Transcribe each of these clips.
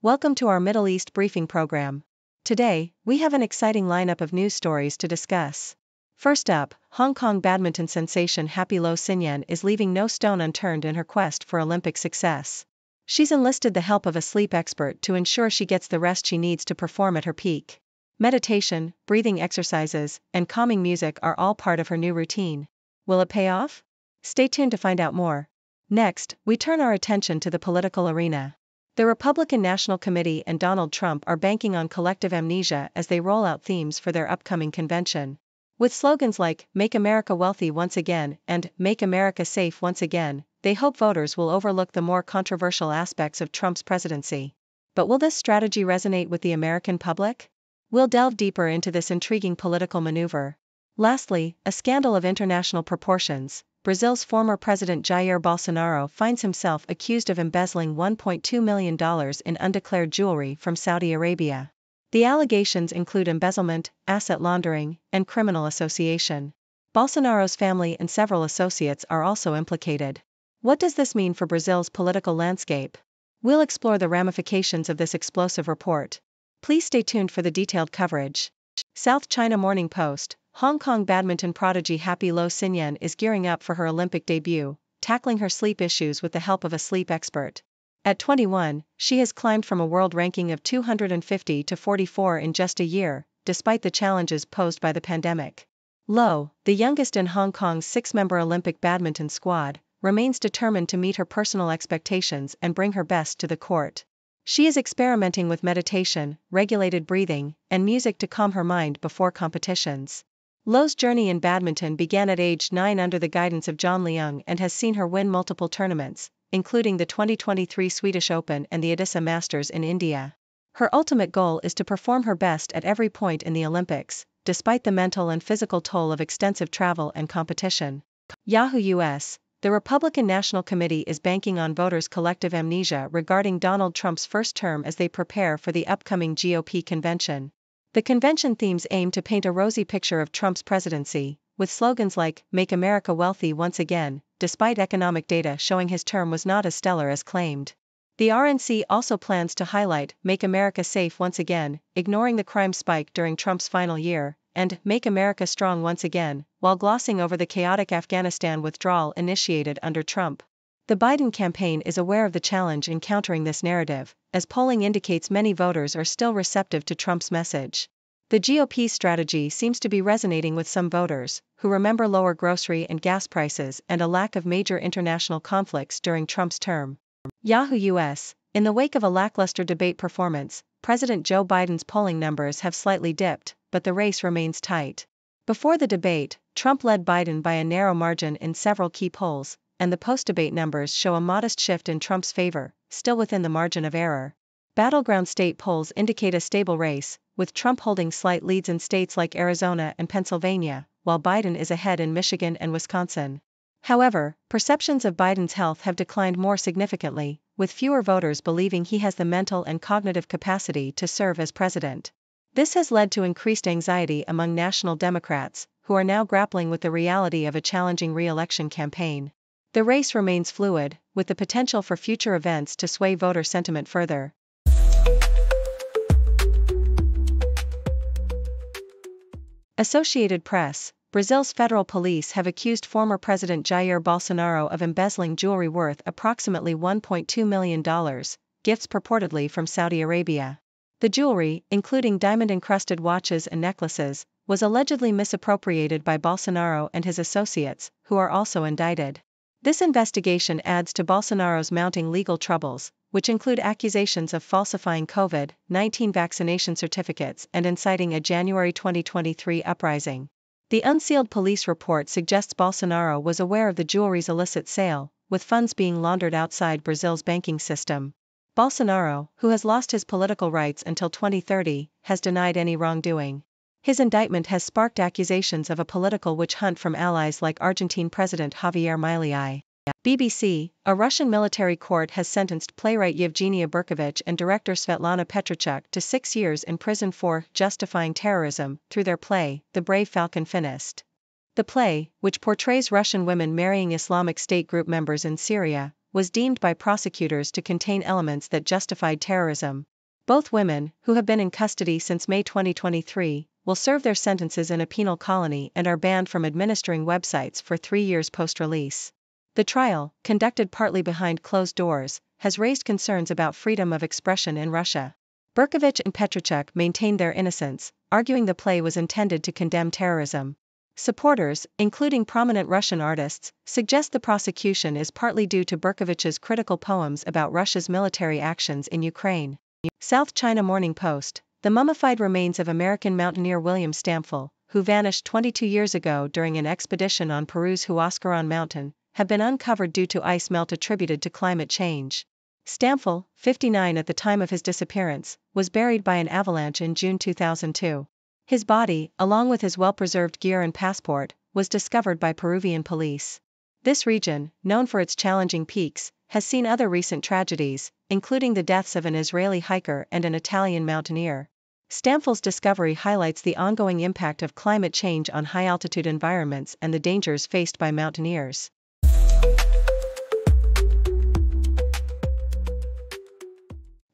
Welcome to our Middle East briefing program. Today, we have an exciting lineup of news stories to discuss. First up, Hong Kong badminton sensation Happy Lo Xin is leaving no stone unturned in her quest for Olympic success. She's enlisted the help of a sleep expert to ensure she gets the rest she needs to perform at her peak. Meditation, breathing exercises, and calming music are all part of her new routine. Will it pay off? Stay tuned to find out more. Next, we turn our attention to the political arena. The Republican National Committee and Donald Trump are banking on collective amnesia as they roll out themes for their upcoming convention. With slogans like, "Make America Wealthy Once Again" and "Make America Safe Once Again," they hope voters will overlook the more controversial aspects of Trump's presidency. But will this strategy resonate with the American public? We'll delve deeper into this intriguing political maneuver. Lastly, a scandal of international proportions. Brazil's former president Jair Bolsonaro finds himself accused of embezzling $1.2 million in undeclared jewelry from Saudi Arabia. The allegations include embezzlement, asset laundering, and criminal association. Bolsonaro's family and several associates are also implicated. What does this mean for Brazil's political landscape? We'll explore the ramifications of this explosive report. Please stay tuned for the detailed coverage. South China Morning Post. Hong Kong badminton prodigy Happy Lo Xin is gearing up for her Olympic debut, tackling her sleep issues with the help of a sleep expert. At 21, she has climbed from a world ranking of 250 to 44 in just a year, despite the challenges posed by the pandemic. Lo, the youngest in Hong Kong's six-member Olympic badminton squad, remains determined to meet her personal expectations and bring her best to the court. She is experimenting with meditation, regulated breathing, and music to calm her mind before competitions. Lo's journey in badminton began at age 9 under the guidance of John Leung and has seen her win multiple tournaments, including the 2023 Swedish Open and the Odisha Masters in India. Her ultimate goal is to perform her best at every point in the Olympics, despite the mental and physical toll of extensive travel and competition. Yahoo US. The Republican National Committee is banking on voters' collective amnesia regarding Donald Trump's first term as they prepare for the upcoming GOP convention. The convention themes aim to paint a rosy picture of Trump's presidency, with slogans like, "Make America Wealthy Once Again," despite economic data showing his term was not as stellar as claimed. The RNC also plans to highlight, "Make America Safe Once Again," ignoring the crime spike during Trump's final year, and "Make America Strong Once Again," while glossing over the chaotic Afghanistan withdrawal initiated under Trump. The Biden campaign is aware of the challenge in countering this narrative, as polling indicates many voters are still receptive to Trump's message. The GOP strategy seems to be resonating with some voters, who remember lower grocery and gas prices and a lack of major international conflicts during Trump's term. Yahoo US. In the wake of a lackluster debate performance, President Joe Biden's polling numbers have slightly dipped, but the race remains tight. Before the debate, Trump led Biden by a narrow margin in several key polls, and the post-debate numbers show a modest shift in Trump's favor, still within the margin of error. Battleground state polls indicate a stable race, with Trump holding slight leads in states like Arizona and Pennsylvania, while Biden is ahead in Michigan and Wisconsin. However, perceptions of Biden's health have declined more significantly, with fewer voters believing he has the mental and cognitive capacity to serve as president. This has led to increased anxiety among national Democrats, who are now grappling with the reality of a challenging re-election campaign. The race remains fluid, with the potential for future events to sway voter sentiment further. Associated Press. Brazil's federal police have accused former President Jair Bolsonaro of embezzling jewelry worth approximately $1.2 million, gifts purportedly from Saudi Arabia. The jewelry, including diamond-encrusted watches and necklaces, was allegedly misappropriated by Bolsonaro and his associates, who are also indicted. This investigation adds to Bolsonaro's mounting legal troubles, which include accusations of falsifying COVID-19 vaccination certificates and inciting a January 2023 uprising. The unsealed police report suggests Bolsonaro was aware of the jewelry's illicit sale, with funds being laundered outside Brazil's banking system. Bolsonaro, who has lost his political rights until 2030, has denied any wrongdoing. His indictment has sparked accusations of a political witch hunt from allies like Argentine President Javier Milei. BBC, a Russian military court has sentenced playwright Yevgenia Berkovich and director Svetlana Petruchuk to 6 years in prison for justifying terrorism through their play, The Brave Falcon Finished. The play, which portrays Russian women marrying Islamic State group members in Syria, was deemed by prosecutors to contain elements that justified terrorism. Both women, who have been in custody since May 2023, will serve their sentences in a penal colony and are banned from administering websites for 3 years post-release. The trial, conducted partly behind closed doors, has raised concerns about freedom of expression in Russia. Berkovich and Petruchuk maintained their innocence, arguing the play was intended to condemn terrorism. Supporters, including prominent Russian artists, suggest the prosecution is partly due to Berkovich's critical poems about Russia's military actions in Ukraine. South China Morning Post: the mummified remains of American mountaineer William Stamfel, who vanished 22 years ago during an expedition on Peru's Huascaran Mountain, have been uncovered due to ice melt attributed to climate change. Stamfel, 59 at the time of his disappearance, was buried by an avalanche in June 2002. His body, along with his well-preserved gear and passport, was discovered by Peruvian police. This region, known for its challenging peaks, has seen other recent tragedies, including the deaths of an Israeli hiker and an Italian mountaineer. Stamfel's discovery highlights the ongoing impact of climate change on high-altitude environments and the dangers faced by mountaineers.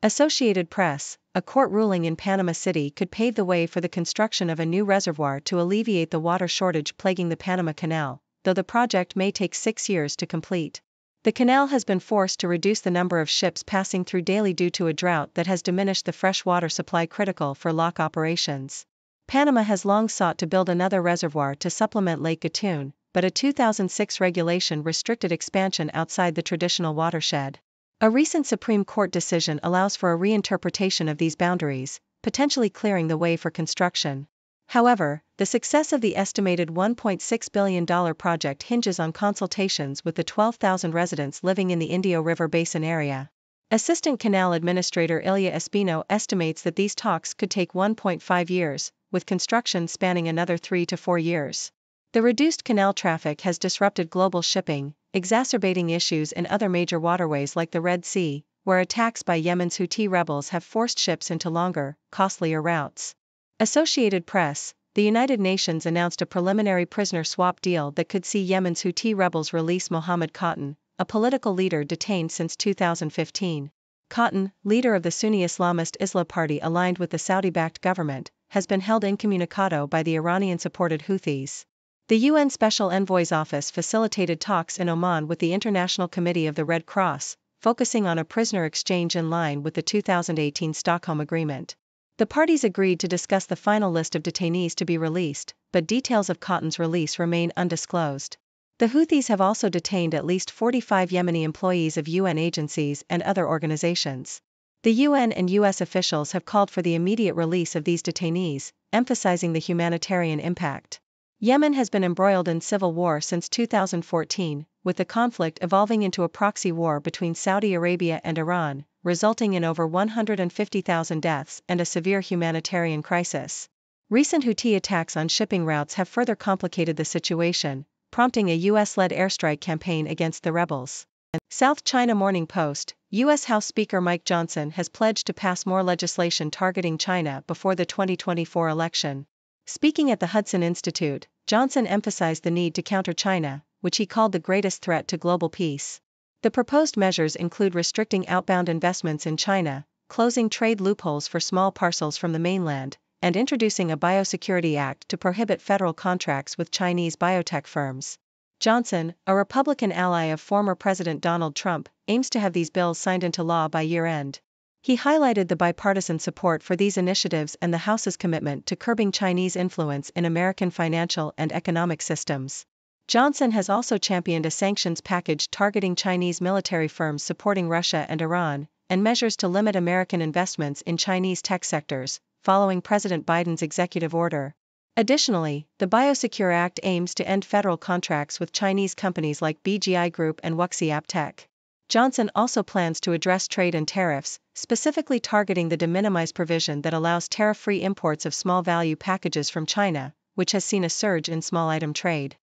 Associated Press: a court ruling in Panama City could pave the way for the construction of a new reservoir to alleviate the water shortage plaguing the Panama Canal, though the project may take 6 years to complete. The canal has been forced to reduce the number of ships passing through daily due to a drought that has diminished the fresh water supply critical for lock operations. Panama has long sought to build another reservoir to supplement Lake Gatun, but a 2006 regulation restricted expansion outside the traditional watershed. A recent Supreme Court decision allows for a reinterpretation of these boundaries, potentially clearing the way for construction. However, the success of the estimated $1.6 billion project hinges on consultations with the 12,000 residents living in the Indio River Basin area. Assistant Canal Administrator Ilya Espino estimates that these talks could take 1.5 years, with construction spanning another 3 to 4 years. The reduced canal traffic has disrupted global shipping, exacerbating issues in other major waterways like the Red Sea, where attacks by Yemen's Houthi rebels have forced ships into longer, costlier routes. Associated Press: the United Nations announced a preliminary prisoner swap deal that could see Yemen's Houthi rebels release Mohammed Cotton, a political leader detained since 2015. Cotton, leader of the Sunni Islamist Islah Party aligned with the Saudi-backed government, has been held incommunicado by the Iranian-supported Houthis. The UN Special Envoy's office facilitated talks in Oman with the International Committee of the Red Cross, focusing on a prisoner exchange in line with the 2018 Stockholm Agreement. The parties agreed to discuss the final list of detainees to be released, but details of Cotton's release remain undisclosed. The Houthis have also detained at least 45 Yemeni employees of UN agencies and other organizations. The UN and US officials have called for the immediate release of these detainees, emphasizing the humanitarian impact. Yemen has been embroiled in civil war since 2014, with the conflict evolving into a proxy war between Saudi Arabia and Iran, resulting in over 150,000 deaths and a severe humanitarian crisis. Recent Houthi attacks on shipping routes have further complicated the situation, prompting a US-led airstrike campaign against the rebels. South China Morning Post: US House Speaker Mike Johnson has pledged to pass more legislation targeting China before the 2024 election. Speaking at the Hudson Institute, Johnson emphasized the need to counter China, which he called the greatest threat to global peace. The proposed measures include restricting outbound investments in China, closing trade loopholes for small parcels from the mainland, and introducing a Biosecurity Act to prohibit federal contracts with Chinese biotech firms. Johnson, a Republican ally of former President Donald Trump, aims to have these bills signed into law by year-end. He highlighted the bipartisan support for these initiatives and the House's commitment to curbing Chinese influence in American financial and economic systems. Johnson has also championed a sanctions package targeting Chinese military firms supporting Russia and Iran, and measures to limit American investments in Chinese tech sectors, following President Biden's executive order. Additionally, the Biosecure Act aims to end federal contracts with Chinese companies like BGI Group and Wuxi AppTech. Johnson also plans to address trade and tariffs, specifically targeting the de minimis provision that allows tariff-free imports of small-value packages from China, which has seen a surge in small-item trade.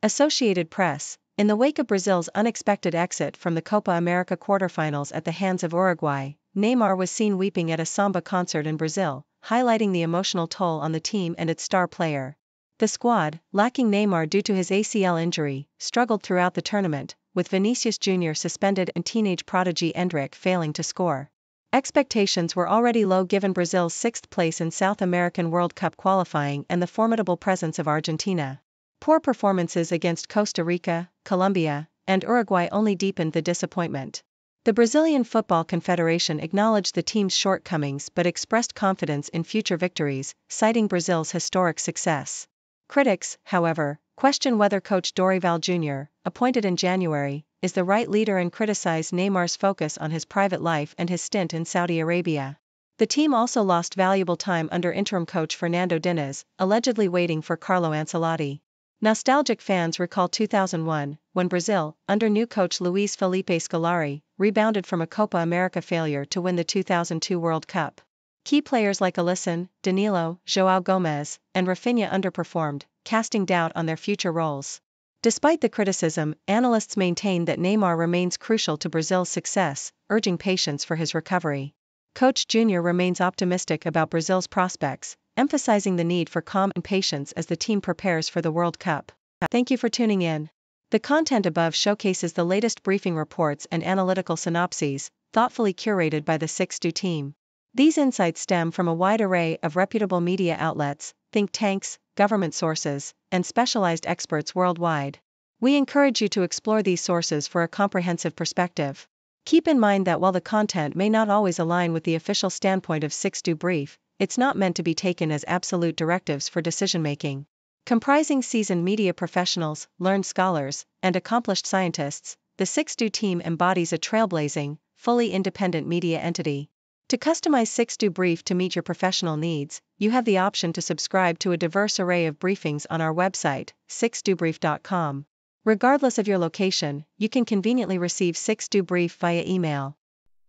Associated Press: in the wake of Brazil's unexpected exit from the Copa America quarterfinals at the hands of Uruguay, Neymar was seen weeping at a samba concert in Brazil, highlighting the emotional toll on the team and its star player. The squad, lacking Neymar due to his ACL injury, struggled throughout the tournament, with Vinicius Jr. suspended and teenage prodigy Endrick failing to score. Expectations were already low given Brazil's sixth place in South American World Cup qualifying and the formidable presence of Argentina. Poor performances against Costa Rica, Colombia, and Uruguay only deepened the disappointment. The Brazilian Football Confederation acknowledged the team's shortcomings but expressed confidence in future victories, citing Brazil's historic success. Critics, however, question whether coach Dorival Jr., appointed in January, is the right leader and criticize Neymar's focus on his private life and his stint in Saudi Arabia. The team also lost valuable time under interim coach Fernando Diniz, allegedly waiting for Carlo Ancelotti. Nostalgic fans recall 2001, when Brazil, under new coach Luiz Felipe Scolari, rebounded from a Copa America failure to win the 2002 World Cup. Key players like Alisson, Danilo, João Gomes, and Rafinha underperformed, casting doubt on their future roles. Despite the criticism, analysts maintain that Neymar remains crucial to Brazil's success, urging patience for his recovery. Coach Jr. remains optimistic about Brazil's prospects, emphasizing the need for calm and patience as the team prepares for the World Cup. Thank you for tuning in. The content above showcases the latest briefing reports and analytical synopses, thoughtfully curated by the 6do team. These insights stem from a wide array of reputable media outlets, think tanks, government sources, and specialized experts worldwide. We encourage you to explore these sources for a comprehensive perspective. Keep in mind that while the content may not always align with the official standpoint of 6do Brief, it's not meant to be taken as absolute directives for decision-making. Comprising seasoned media professionals, learned scholars, and accomplished scientists, the 6do team embodies a trailblazing, fully independent media entity. To customize 6do Brief to meet your professional needs, you have the option to subscribe to a diverse array of briefings on our website, 6dobrief.com. Regardless of your location, you can conveniently receive 6do Brief via email.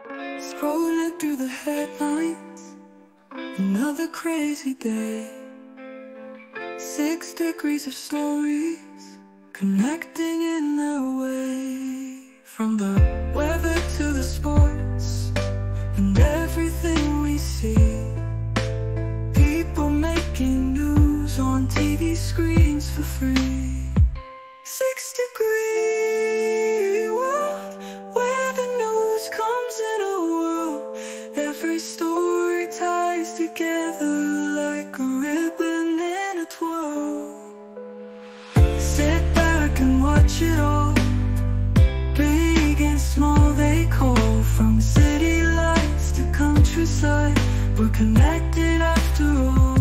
Scrolling through the headlines, another crazy day. 6 degrees of stories, connecting in their way. From the weather to the sports, and everything we see. People making news on TV screens for free. 6 degree world, where the news comes in a whirl. Every story ties together like a ribbon in a twirl. Sit back and watch it all, big and small they call. From city lights to countryside, we're connected after all.